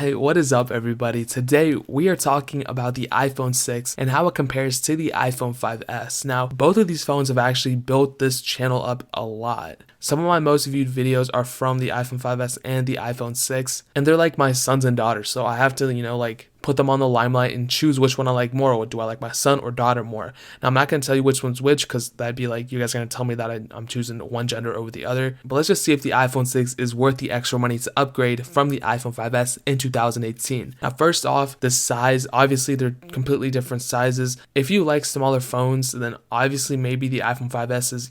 Hey, what is up everybody? Today we are talking about the iPhone 6 and how it compares to the iPhone 5s. Now, both of these phones have actually built this channel up a lot. Some of my most viewed videos are from the iPhone 5s and the iPhone 6, and they're like my sons and daughters, so I have to, put them on the limelight and choose which one I like more. Or do I like my son or daughter more? Now, I'm not going to tell you which one's which because that'd be like you guys are going to tell me that I'm choosing one gender over the other. But let's just see if the iPhone 6 is worth the extra money to upgrade from the iPhone 5s in 2018. Now, first off, the size, obviously they're completely different sizes. If you like smaller phones, then obviously maybe the iPhone 5s is,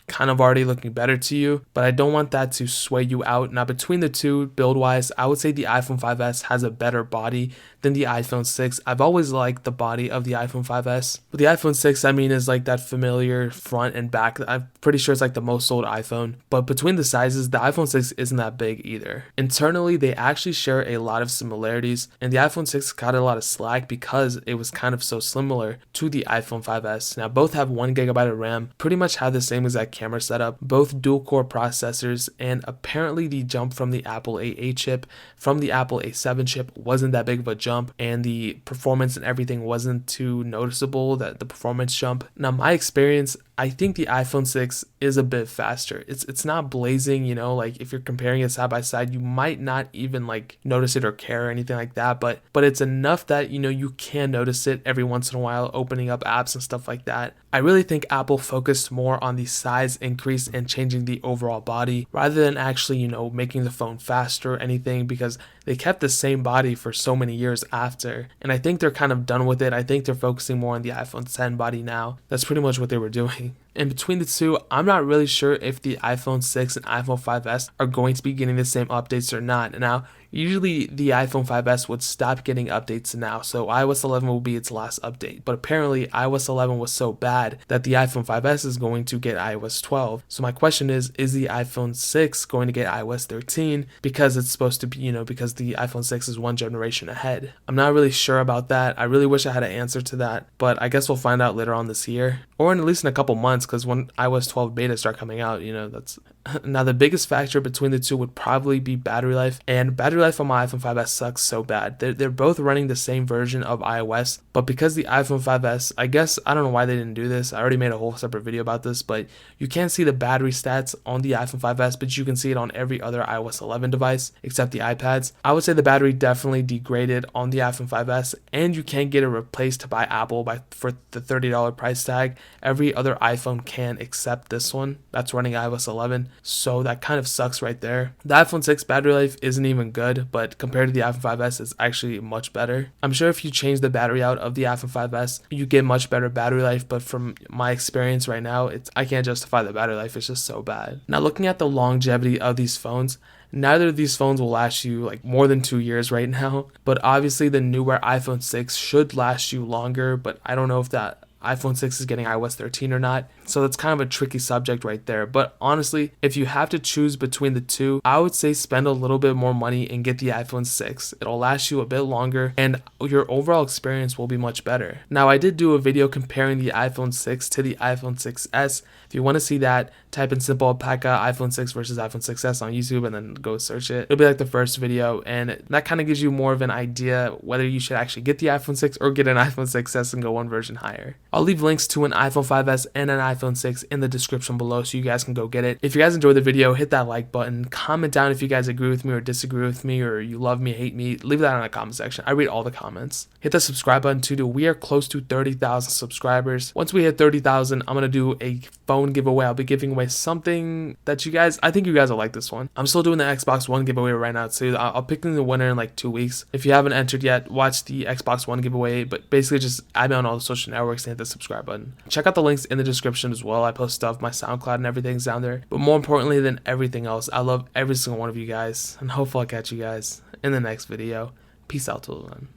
kind of already looking better to you, but I don't want that to sway you out. Now, between the two, build-wise, I would say the iPhone 5s has a better body than the iPhone 6. I've always liked the body of the iPhone 5s. But the iPhone 6, is like that familiar front and back. I'm pretty sure it's like the most sold iPhone. But between the sizes, the iPhone 6 isn't that big either. Internally, they actually share a lot of similarities, and the iPhone 6 got a lot of slack because it was kind of so similar to the iPhone 5s. Now, both have 1GB of RAM, pretty much have the same exact camera setup, both dual-core processors, and apparently the jump from the Apple A8 chip from the Apple A7 chip wasn't that big of a jump, and the performance and everything wasn't too noticeable, that the performance jump. Now, my experience, I think the iPhone 6 is a bit faster. It's not blazing, if you're comparing it side by side, you might not even notice it or care or anything like that, but it's enough that you can notice it every once in a while, opening up apps and stuff like that. I really think Apple focused more on the size increase and changing the overall body rather than actually, making the phone faster or anything, because they kept the same body for so many years after. And I think they're kind of done with it. I think they're focusing more on the iPhone 10 body now. That's pretty much what they were doing. And between the two, I'm not really sure if the iPhone 6 and iPhone 5s are going to be getting the same updates or not. Now, usually the iPhone 5s would stop getting updates now, so iOS 11 will be its last update. But apparently iOS 11 was so bad that the iPhone 5s is going to get iOS 12. So my question is the iPhone 6 going to get iOS 13 because it's supposed to be, because the iPhone 6 is one generation ahead? I'm not really sure about that. I really wish I had an answer to that, but I guess we'll find out later on this year, or at least in a couple months, because when iOS 12 beta start coming out, that's... Now, the biggest factor between the two would probably be battery life, and battery life on my iPhone 5s sucks so bad. They're both running the same version of iOS, but because the iPhone 5s, I don't know why they didn't do this. I already made a whole separate video about this, but you can't see the battery stats on the iPhone 5s, but you can see it on every other iOS 11 device except the iPads. I would say the battery definitely degraded on the iPhone 5s, and you can't get it replaced by Apple for the $30 price tag. Every other iPhone can except this one that's running iOS 11. So that kind of sucks right there. The iPhone 6 battery life isn't even good, but compared to the iPhone 5s, it's actually much better. I'm sure if you change the battery out of the iPhone 5s, you get much better battery life, but from my experience right now, I can't justify the battery life. It's just so bad. Now, looking at the longevity of these phones, neither of these phones will last you more than 2 years right now, but obviously the newer iPhone 6 should last you longer, but I don't know if that iPhone 6 is getting iOS 13 or not. So that's kind of a tricky subject right there. But honestly, if you have to choose between the two, I would say spend a little bit more money and get the iPhone 6. It'll last you a bit longer and your overall experience will be much better. Now, I did do a video comparing the iPhone 6 to the iPhone 6s. If you want to see that, type in simple Alpaca iPhone 6 versus iPhone 6s on YouTube and then go search it. It'll be like the first video, and that kind of gives you more of an idea whether you should actually get the iPhone 6 or get an iPhone 6s and go one version higher. I'll leave links to an iPhone 5s and an iPhone 6 in the description below so you guys can go get it. If you guys enjoyed the video, hit that like button. Comment down if you guys agree with me or disagree with me, or you love me, hate me. Leave that in the comment section. I read all the comments. Hit the subscribe button too. We are close to 30,000 subscribers. Once we hit 30,000, I'm going to do a phone giveaway. I'll be giving away something that I think you guys will like this one. I'm still doing the Xbox One giveaway right now too. I'll pick the winner in 2 weeks. If you haven't entered yet, watch the Xbox One giveaway, but basically just add me on all the social networks and hit the subscribe button. Check out the links in the description as well. I post stuff, my SoundCloud and everything's down there. But more importantly than everything else, I love every single one of you guys, and hopefully I'll catch you guys in the next video. Peace out till then.